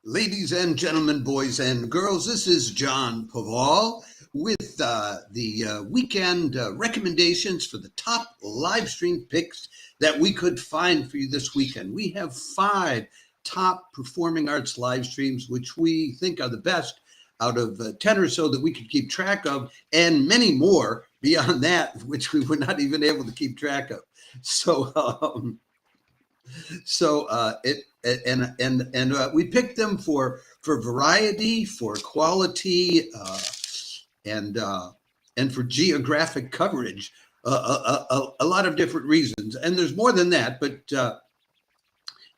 Ladies and gentlemen, boys and girls, this is John Paval with the weekend recommendations for the top live stream picks that we could find for you this weekend. We have 5 top performing arts live streams, which we think are the best out of 10 or so that we could keep track of, and many more beyond that, which we were not even able to keep track of. We picked them for variety, for quality, and for geographic coverage. A lot of different reasons, and there's more than that. But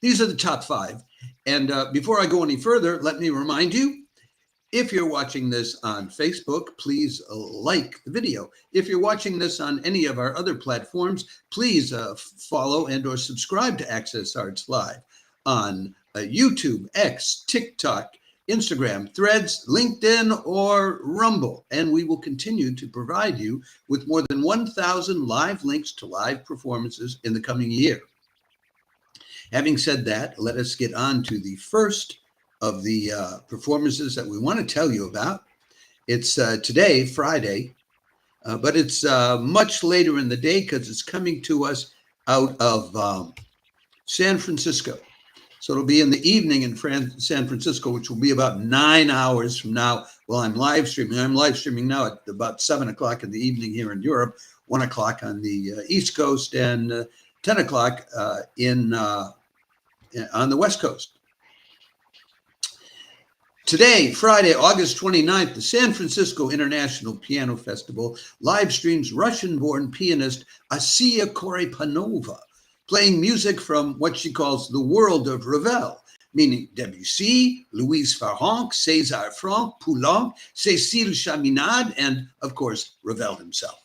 these are the top 5. And before I go any further, let me remind you: if you're watching this on Facebook, please like the video. If you're watching this on any of our other platforms, please follow and or subscribe to Access Arts Live on YouTube, X, TikTok, Instagram, Threads, LinkedIn, or Rumble. And we will continue to provide you with more than 1,000 live links to live performances in the coming year. Having said that, let us get on to the first of the performances that we want to tell you about. It's today, Friday, but it's much later in the day because it's coming to us out of San Francisco. So it'll be in the evening in San Francisco, which will be about 9 hours from now while I'm live streaming. I'm live streaming now at about 7 o'clock in the evening here in Europe, 1 o'clock on the East Coast, and 10 o'clock on the West Coast. Today, Friday, August 29th, the San Francisco International Piano Festival live streams Russian-born pianist Asiya Korepanova, playing music from what she calls the world of Ravel, meaning Debussy, Louise Farrenc, César Franck, Poulenc, Cécile Chaminade, and, of course, Ravel himself.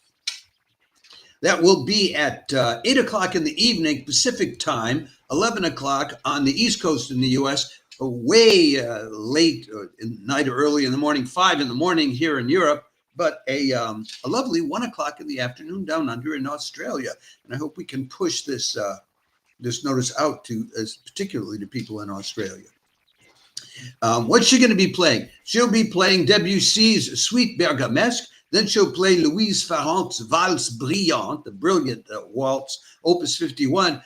That will be at 8 o'clock in the evening Pacific time, 11 o'clock on the East Coast in the U.S., way late in the night or early in the morning, 5 in the morning here in Europe, but a lovely 1 o'clock in the afternoon down under in Australia. And I hope we can push this notice out to particularly to people in Australia. What's she going to be playing? She'll be playing Debussy's Suite Bergamesque. Then she'll play Louise Farrenc's Valse Brillante, the brilliant waltz, Opus 51.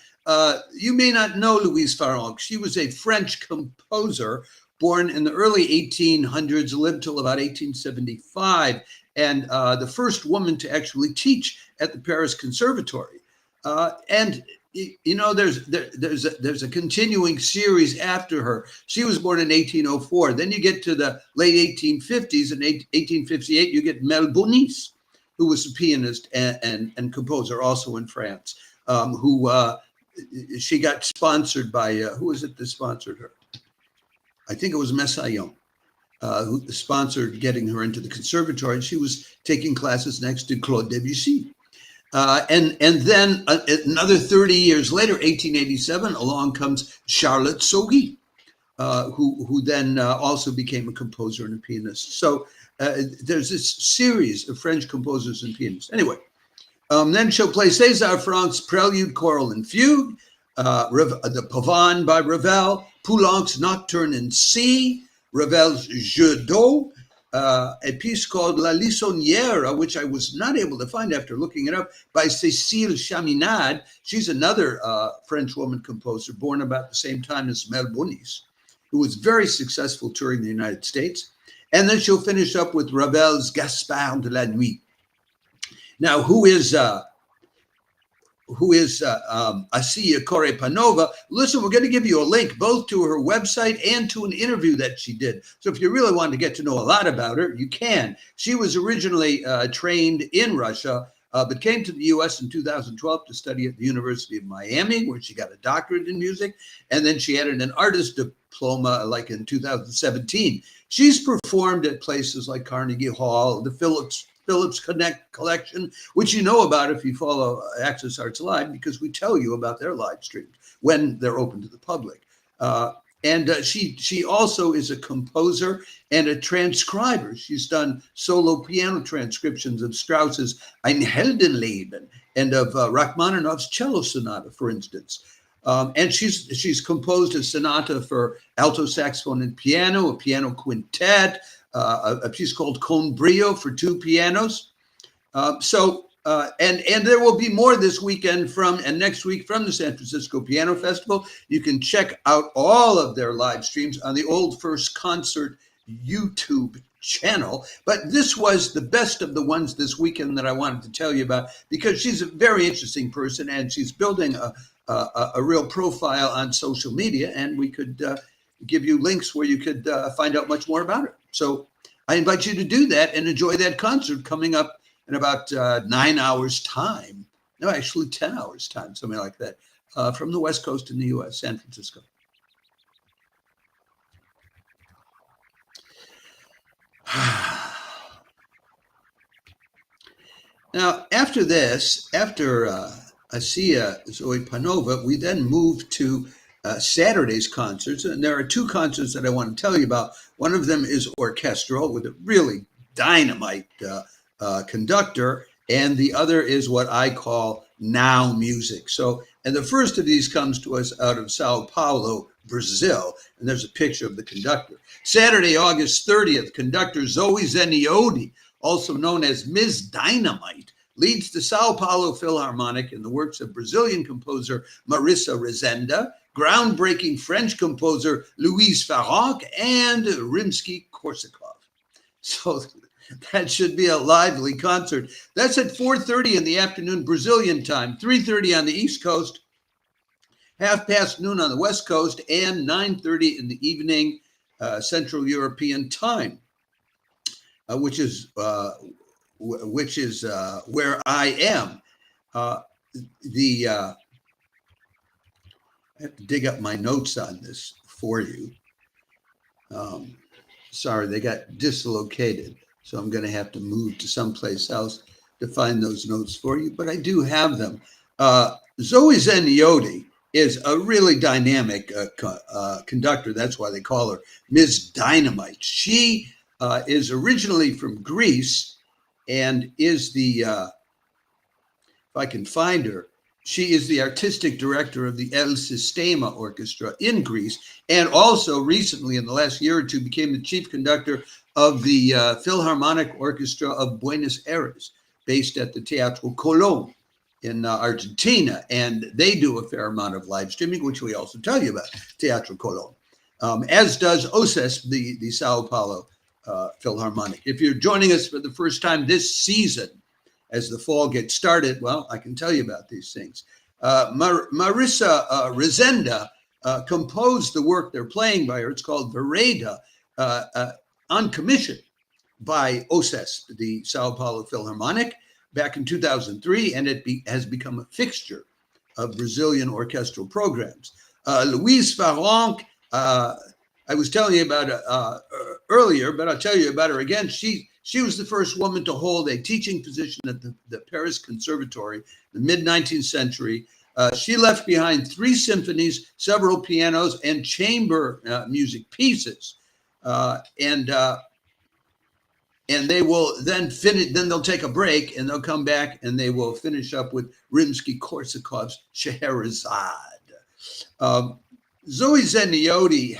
You may not know Louise Farrenc. She was a French composer born in the early 1800s, lived till about 1875, and the first woman to actually teach at the Paris Conservatory. And you know, there's a continuing series after her. She was born in 1804. Then you get to the late 1850s. In 1858, you get Mel Bonis, who was a pianist and composer also in France, she got sponsored by, who was it that sponsored her? I think it was Messiaen, who sponsored getting her into the conservatory. And she was taking classes next to Claude Debussy. And then another 30 years later, 1887, along comes Charlotte Sohi, who then also became a composer and a pianist. So there's this series of French composers and pianists. Anyway. Then she'll play César Franck's Prelude, Choral, and Fugue, the Pavane by Ravel, Poulenc's Nocturne in C, Ravel's Jeu d'eau, a piece called La Lissonnière, which I was not able to find after looking it up, by Cécile Chaminade. She's another French woman composer born about the same time as Mel Bonis, who was very successful touring the United States. And then she'll finish up with Ravel's Gaspard de la Nuit. Now, who is Asiya Korepanova? Listen, we're going to give you a link both to her website and to an interview that she did. So if you really want to get to know a lot about her, you can. She was originally trained in Russia, but came to the U.S. in 2012 to study at the University of Miami, where she got a doctorate in music. And then she added an artist diploma like in 2017. She's performed at places like Carnegie Hall, the Phillips Connect collection, which you know about if you follow Access Arts Live, because we tell you about their live streams when they're open to the public. And she also is a composer and a transcriber. She's done solo piano transcriptions of Strauss's Ein Heldenleben and of Rachmaninoff's Cello Sonata, for instance. And she's composed a sonata for alto saxophone and piano, a piano quintet, a piece called Con Brio for 2 pianos. And there will be more this weekend and next week from the San Francisco Piano Festival. You can check out all of their live streams on the Old First Concert YouTube channel. But this was the best of the ones this weekend that I wanted to tell you about, because she's a very interesting person and she's building a real profile on social media, and we could give you links where you could find out much more about her. So I invite you to do that and enjoy that concert coming up in about 9 hours time. No, actually 10 hours time, something like that, from the West Coast in the US, San Francisco. Now, after this, after Asiya Zoe Panova, we then moved to Saturday's concerts. And there are 2 concerts that I want to tell you about. One of them is orchestral with a really dynamite conductor, and the other is what I call now music. So, and the first of these comes to us out of Sao Paulo, Brazil, and there's a picture of the conductor. Saturday, August 30th, conductor Zoe Zeniodi, also known as Ms. Dynamite, leads the Sao Paolo Philharmonic in the works of Brazilian composer Marisa Rezende, groundbreaking French composer Louise Farrenc, and Rimsky-Korsakov. So that should be a lively concert. That's at 4:30 in the afternoon Brazilian time, 3:30 on the East Coast, noon on the West Coast, and 9:30 in the evening Central European time, which is where I am. I have to dig up my notes on this for you. Sorry, they got dislocated, so I'm going to have to move to someplace else to find those notes for you, but I do have them. Zoe Zeniodi is a really dynamic conductor. That's why they call her Ms. Dynamite. She is originally from Greece and is the, if I can find her, she is the artistic director of the El Sistema Orchestra in Greece, and also recently, in the last year or two, became the chief conductor of the Philharmonic Orchestra of Buenos Aires, based at the Teatro Colón in Argentina. And they do a fair amount of live streaming, which we also tell you about, Teatro Colón, as does OCEST, the Sao Paulo Philharmonic. If you're joining us for the first time this season, as the fall gets started, well, I can tell you about these things. Marisa Rezende composed the work they're playing by her. It's called Vereda, on commission by OCEST, the Sao Paulo Philharmonic, back in 2003, and it has become a fixture of Brazilian orchestral programs. Louise Farrenc, I was telling you about earlier, but I'll tell you about her again. She was the first woman to hold a teaching position at the Paris Conservatory in the mid-19th century. She left behind 3 symphonies, several pianos, and chamber music pieces. And they will then finish. Then they'll take a break, and they'll come back, and they will finish up with Rimsky-Korsakov's Scheherazade. Zoe Zeniodi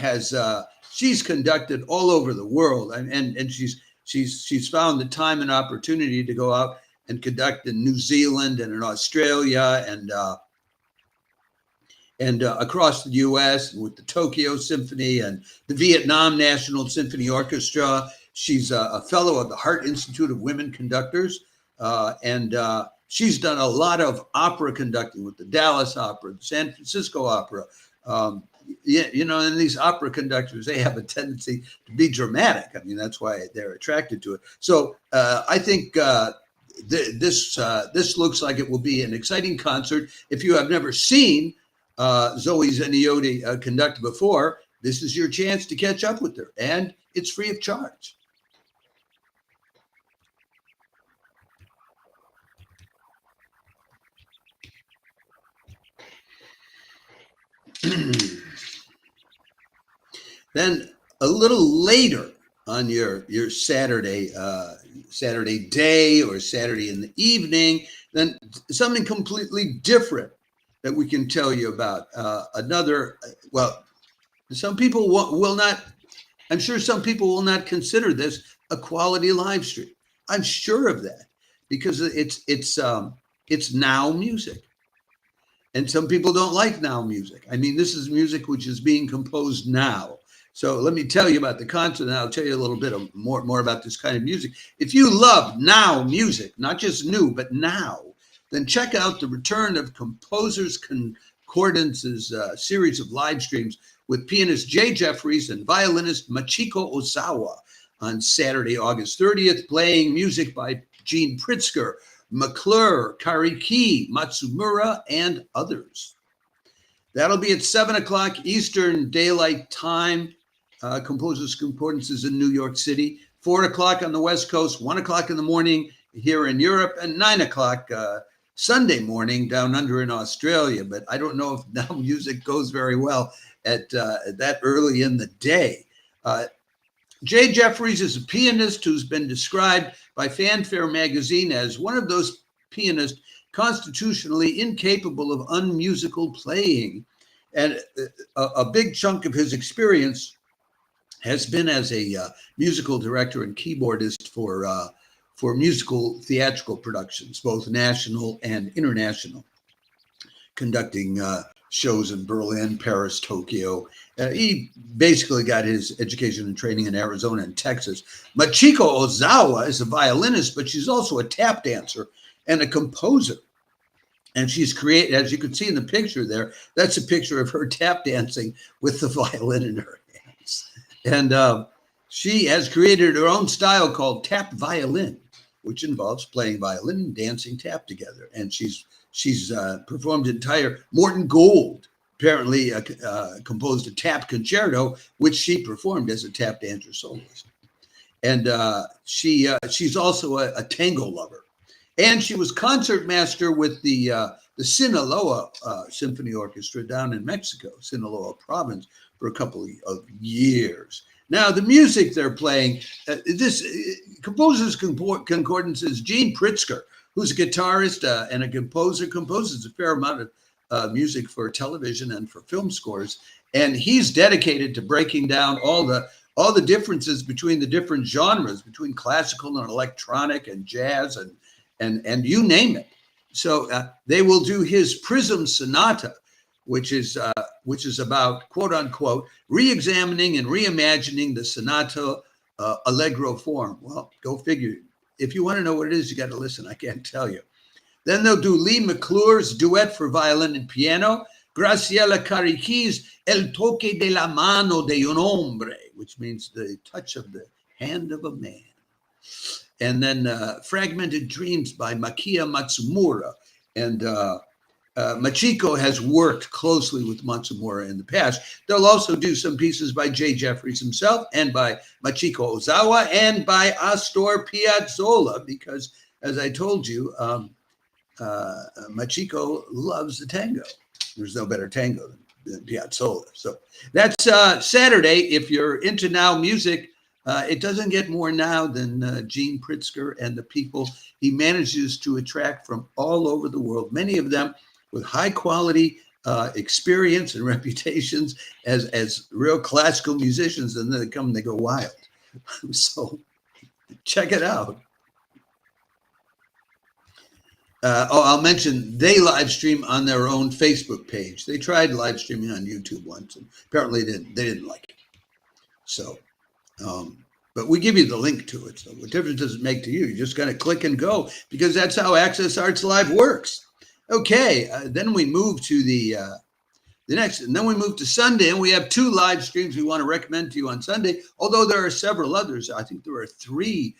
she's conducted all over the world, and she's found the time and opportunity to go out and conduct in New Zealand and in Australia and across the U.S. with the Tokyo Symphony and the Vietnam National Symphony Orchestra. She's a fellow of the Hart Institute of Women Conductors, and she's done a lot of opera conducting with the Dallas Opera, the San Francisco Opera. And these opera conductors, they have a tendency to be dramatic. I mean, that's why they're attracted to it. So I think this looks like it will be an exciting concert. If you have never seen Zoe Zeniodi conduct before, this is your chance to catch up with her, and it's free of charge. Then a little later on your Saturday day or Saturday in the evening, then something completely different that we can tell you about. Well, some people will not, I'm sure some people will not consider this a quality live stream. I'm sure of that because it's now music. And some people don't like now music. I mean, this is music which is being composed now. So let me tell you about the concert, and I'll tell you a little bit more about this kind of music. If you love now music, not just new, but now, then check out the return of Composers Concordance's series of live streams with pianist Jay Jeffries and violinist Machiko Ozawa on Saturday, August 30th, playing music by Gene Pritzker, McClure, Kariki, Matsumura, and others. That'll be at 7 o'clock Eastern Daylight Time. Composers Concordance is in New York City. 4 o'clock on the West Coast, 1 o'clock in the morning here in Europe, and 9 o'clock Sunday morning down under in Australia. But I don't know if now music goes very well at that early in the day. Jay Jeffries is a pianist who's been described by Fanfare magazine as one of those pianists constitutionally incapable of unmusical playing. And a big chunk of his experience has been as a musical director and keyboardist for musical theatrical productions, both national and international, conducting shows in Berlin, Paris, Tokyo. He basically got his education and training in Arizona and Texas. Machiko Ozawa is a violinist, but she's also a tap dancer and a composer. And she's created, as you can see in the picture there, that's a picture of her tap dancing with the violin in her hands. And she has created her own style called tap violin, which involves playing violin and dancing tap together. And she's performed entire, Morton Gold apparently composed a tap concerto, which she performed as a tap dancer soloist. And she's also a tango lover. And she was concertmaster with the Sinaloa Symphony Orchestra down in Mexico, Sinaloa province, for a couple of years. Now, the music they're playing, Composers Concordance is Gene Pritzker, who's a guitarist and a composer, composes a fair amount of music for television and for film scores. And he's dedicated to breaking down all the differences between the different genres, between classical and electronic and jazz and you name it. So they will do his Prism Sonata, which is about, quote unquote, re-examining and reimagining the sonata allegro form. Well, go figure. If you want to know what it is, you got to listen. I can't tell you. Then they'll do Lee McClure's duet for violin and piano, Graciela Cariqui's El Toque de la Mano de un Hombre, which means the touch of the hand of a man. And then Fragmented Dreams by Makia Matsumura. And Machiko has worked closely with Matsumura in the past. They'll also do some pieces by Jay Jeffries himself and by Machiko Ozawa and by Astor Piazzolla, because, as I told you, Machiko loves the tango. There's no better tango than Piazzolla. So that's Saturday. If you're into now music, it doesn't get more now than Gene Pritzker and the people he manages to attract from all over the world, many of them with high quality experience and reputations as real classical musicians, and then they come and they go wild. So check it out. I'll mention they live stream on their own Facebook page. They tried live streaming on YouTube once, and apparently they didn't like it. So, but we give you the link to it. So what difference does it make to you? You just got to click and go, because that's how Access Arts Live works. Okay, then we move to the next, and then we move to Sunday, and we have 2 live streams we want to recommend to you on Sunday, although there are several others. I think there are 3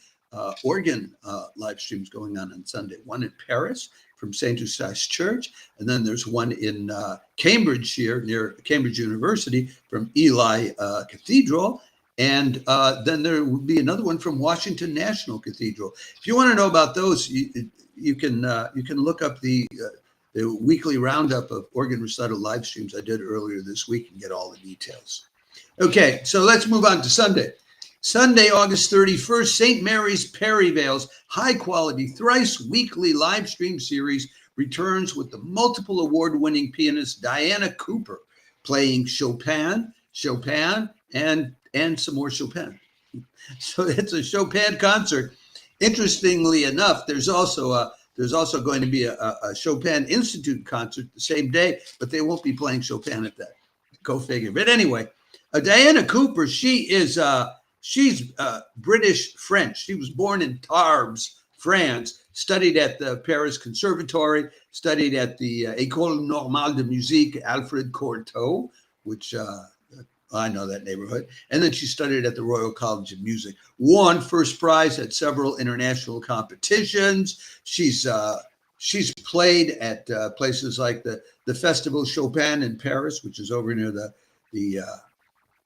organ live streams going on Sunday. One in Paris from St. Eustace Church, and then there's one in Cambridgeshire near Cambridge University from Ely Cathedral, and then there will be another one from Washington National Cathedral. If you want to know about those, you can look up the weekly roundup of organ recital live streams I did earlier this week and get all the details. Okay, so let's move on to Sunday. Sunday, August 31st, St. Mary's Perivale's high-quality, thrice-weekly live stream series returns with the multiple award-winning pianist Diana Cooper, playing Chopin, and some more Chopin. So it's a Chopin concert. Interestingly enough, there's also going to be a Chopin Institute concert the same day, but they won't be playing Chopin at that. Go figure. But anyway, Diana Cooper, she's British French. She was born in Tarbes, France, studied at the Paris Conservatory, studied at the École Normale de Musique Alfred Cortot, which I know that neighborhood. And then she studied at the Royal College of Music, won first prize at several international competitions. She's played at places like the Festival Chopin in Paris, which is over near the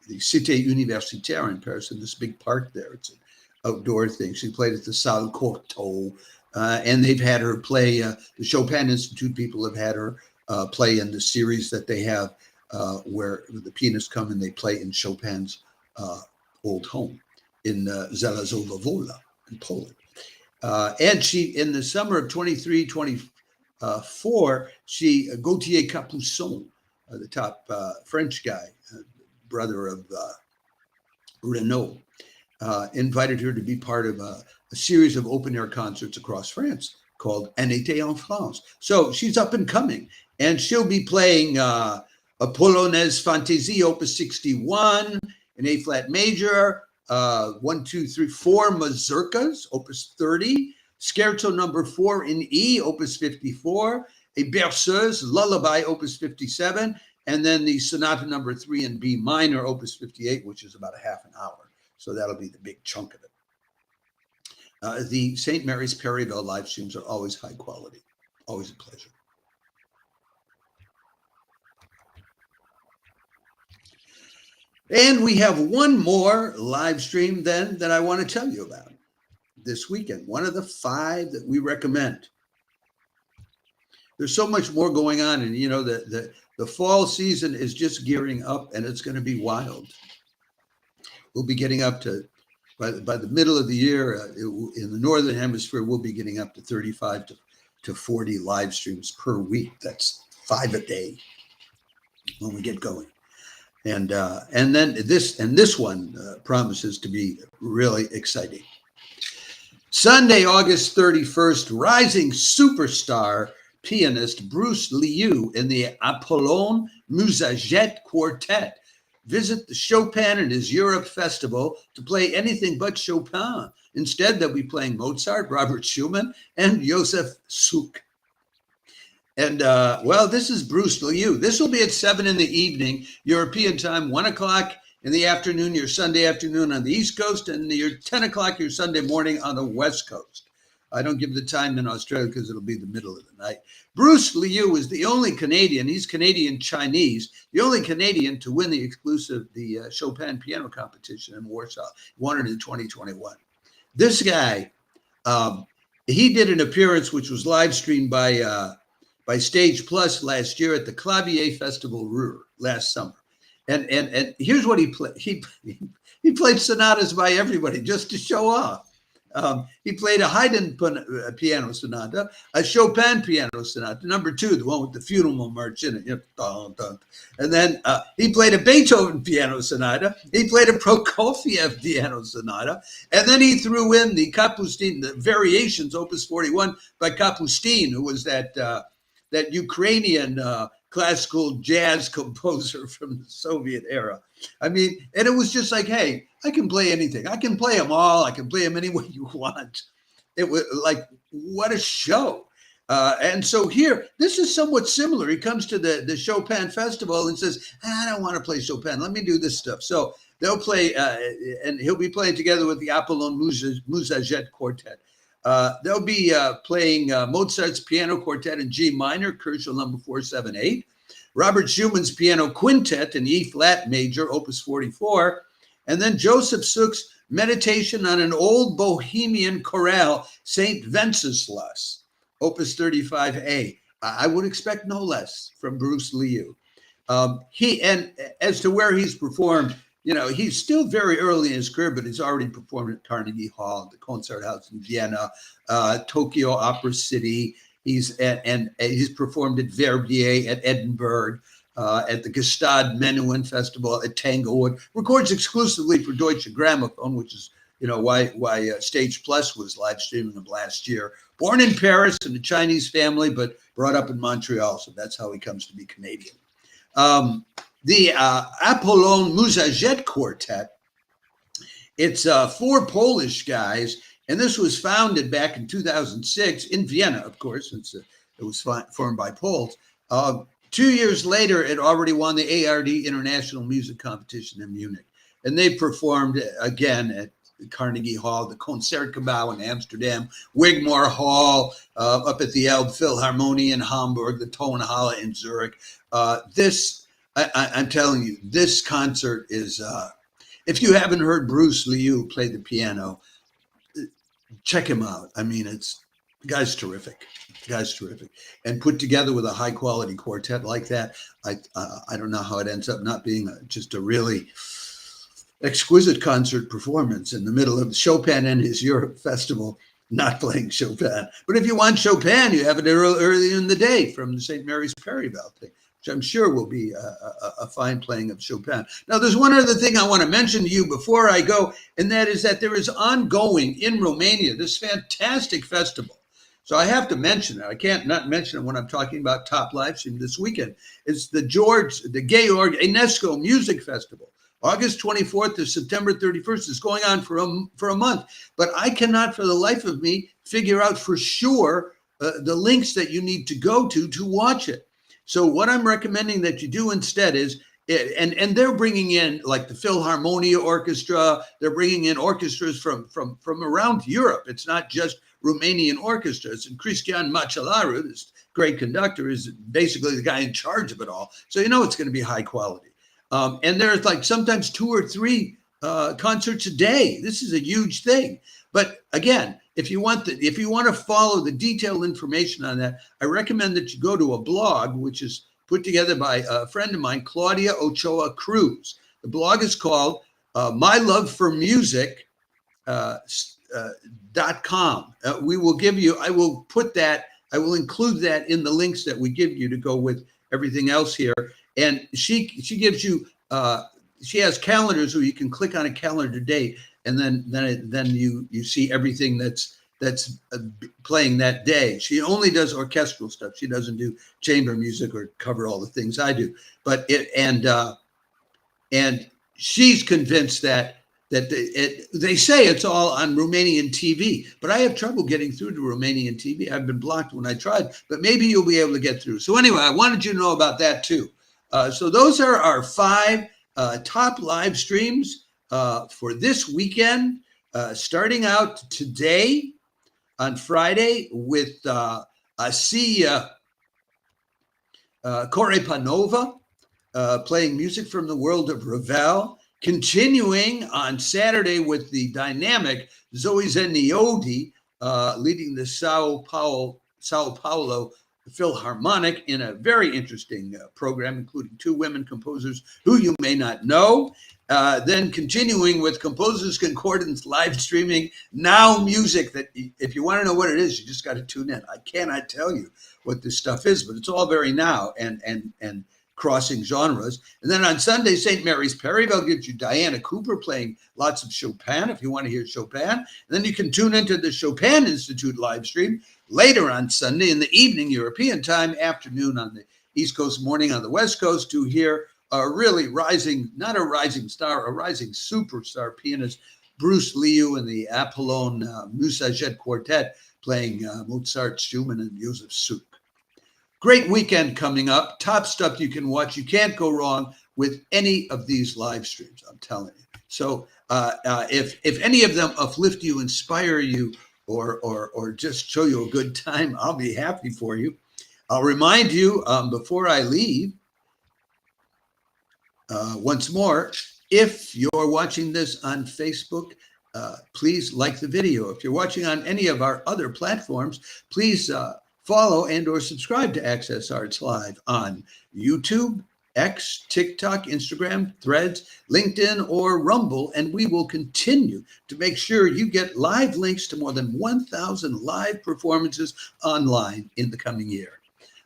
Cité Universitaire in Paris, in this big park there. It's an outdoor thing. She played at the Salle Cortot, and they've had her play. The Chopin Institute people have had her play in the series that they have, where the pianists come and they play in Chopin's old home in Zelazowa Wola in Poland. And she, in the summer of 24, Gauthier Capuçon, the top French guy, brother of Renaud, invited her to be part of a series of open-air concerts across France called Un été en France. So she's up and coming, and she'll be playing a Polonaise Fantaisie, Opus 61, in A-flat major, 1, 2, 3, 4 mazurkas, Opus 30, Scherzo number 4 in E, Opus 54, a Berceuse, Lullaby, Opus 57, and then the Sonata number 3 in B minor, Opus 58, which is about a half an hour. So that'll be the big chunk of it. The St. Mary's Perivale live streams are always high quality. Always a pleasure. And we have one more live stream then that I want to tell you about this weekend. One of the 5 that we recommend. There's so much more going on, and you know the fall season is just gearing up, and it's going to be wild. We'll be getting up to, by the middle of the year, in the Northern Hemisphere, we'll be getting up to 35 to 40 live streams per week. That's 5 a day when we get going. And then this one promises to be really exciting. Sunday, August 31st, rising superstar pianist Bruce Liu in the Apollon Musagète Quartet visit the Chopin and his Europe Festival to play anything but Chopin. Instead, they'll be playing Mozart, Robert Schumann, and Josef Suk. And, well, this is Bruce Liu. This will be at 7 in the evening, European time, 1 o'clock in the afternoon, your Sunday afternoon on the East Coast, and your 10 o'clock, your Sunday morning on the West Coast. I don't give the time in Australia because it'll be the middle of the night. Bruce Liu is the only Canadian, he's Canadian-Chinese, the only Canadian to win the Chopin piano competition in Warsaw. He won it in 2021. This guy, he did an appearance which was live streamed by Stage Plus last year at the Clavier Festival Ruhr last summer. And here's what he played. He played sonatas by everybody just to show off. He played a Haydn piano sonata, a Chopin piano sonata, number 2, the one with the funeral march in it. And then he played a Beethoven piano sonata. He played a Prokofiev piano sonata. And then he threw in the Kapustin, the variations, Opus 41 by Kapustin, who was that Ukrainian classical jazz composer from the Soviet era. I mean, and it was just like, hey, I can play anything. I can play them all. I can play them any way you want. It was like, what a show. And so here, this is somewhat similar. He comes to the Chopin Festival and says, I don't want to play Chopin. Let me do this stuff. So they'll play, and he'll be playing together with the Apollon Musagète Quartet. They'll be playing Mozart's Piano Quartet in G minor, Crucial number 478, Robert Schumann's Piano Quintet in E-flat major, Opus 44, and then Josef Suk's Meditation on an Old Bohemian Chorale, St. Wenceslas, Opus 35A. I would expect no less from Bruce Liu. And as to where he's performed, you know, he's still very early in his career, but he's already performed at Carnegie Hall, the Concerthaus in Vienna, Tokyo Opera City. He's he's performed at Verbier, at Edinburgh, at the Gestad Menuhin Festival, at Tanglewood. Records exclusively for Deutsche Grammophon, which is why Stage Plus was live streaming him last year. Born in Paris in a Chinese family, but brought up in Montreal, so that's how he comes to be Canadian. The Apollon Musagète Quartet. It's 4 Polish guys, and this was founded back in 2006 in Vienna, of course, since it was formed by Poles. 2 years later, it already won the ARD International Music Competition in Munich, and they performed again at the Carnegie Hall, the Concertgebouw in Amsterdam, Wigmore Hall, up at the Elbphilharmonie in Hamburg, the Tonhalle in Zurich. I'm telling you, this concert is, if you haven't heard Bruce Liu play the piano, check him out. I mean, the guy's terrific. The guy's terrific. And put together with a high quality quartet like that, I don't know how it ends up not being just a really exquisite concert performance in the middle of Chopin and his Europe Festival, not playing Chopin. But if you want Chopin, you have it early in the day from the St. Mary's Perivale thing, which I'm sure will be a fine playing of Chopin. Now, there's one other thing I want to mention to you before I go, and that is that there is ongoing in Romania this fantastic festival. So I have to mention it. I can't not mention it when I'm talking about top live stream this weekend. It's the Georg Enesco Music Festival. August 24th to September 31st is going on for a month. But I cannot for the life of me figure out for sure the links that you need to go to watch it. So what I'm recommending that you do instead is, and they're bringing in like the Philharmonia Orchestra, they're bringing in orchestras from around Europe. It's not just Romanian orchestras. And Cristian Macelaru, this great conductor, is basically the guy in charge of it all. So it's going to be high quality. And there's like sometimes 2 or 3 concerts a day. This is a huge thing. But again, if you want to follow the detailed information on that, I recommend that you go to a blog, which is put together by a friend of mine, Claudia Ochoa Cruz. The blog is called myloveformusic.com. We will give you, I will include that in the links that we give you to go with everything else here. And she gives you, she has calendars where you can click on a calendar date, and then you see everything that's playing that day. She only does orchestral stuff. She doesn't do chamber music or cover all the things I do. But and she's convinced that they say it's all on Romanian TV, but I have trouble getting through to Romanian TV. I've been blocked when I tried, but maybe you'll be able to get through. So anyway, I wanted you to know about that too. So those are our 5 top live streams for this weekend, starting out today on Friday with Asiya Korepanova playing music from the world of Ravel, continuing on Saturday with the dynamic Zoe Zeniodi leading the Sao Paolo Philharmonic in a very interesting program, including 2 women composers who you may not know. Then continuing with Composers Concordance live streaming now music that if you want to know what it is, you just got to tune in. I cannot tell you what this stuff is, but it's all very now and crossing genres. And then on Sunday, St. Mary's Perivale gives you Diana Cooper playing lots of Chopin if you want to hear Chopin. And then you can tune into the Chopin Institute live stream later on Sunday in the evening, European time, afternoon on the East Coast, morning on the West Coast, to hear a really rising, not a rising star, a rising superstar pianist, Bruce Liu and the Apollon Musagète Quartet playing Mozart, Schumann, and Josef Suk. Great weekend coming up. Top stuff you can watch. You can't go wrong with any of these live streams, I'm telling you. So if any of them uplift you, inspire you, or just show you a good time, I'll be happy for you. I'll remind you before I leave, once more, if you're watching this on Facebook, please like the video. If you're watching on any of our other platforms, please follow and or subscribe to Access Arts Live on YouTube, X, TikTok, Instagram, Threads, LinkedIn, or Rumble, and we will continue to make sure you get live links to more than 1,000 live performances online in the coming year.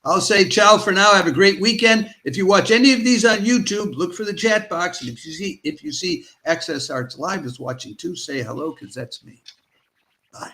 I'll say ciao for now. Have a great weekend. If you watch any of these on YouTube, look for the chat box. And if you see Access Arts Live is watching too, say hello, because that's me. Bye.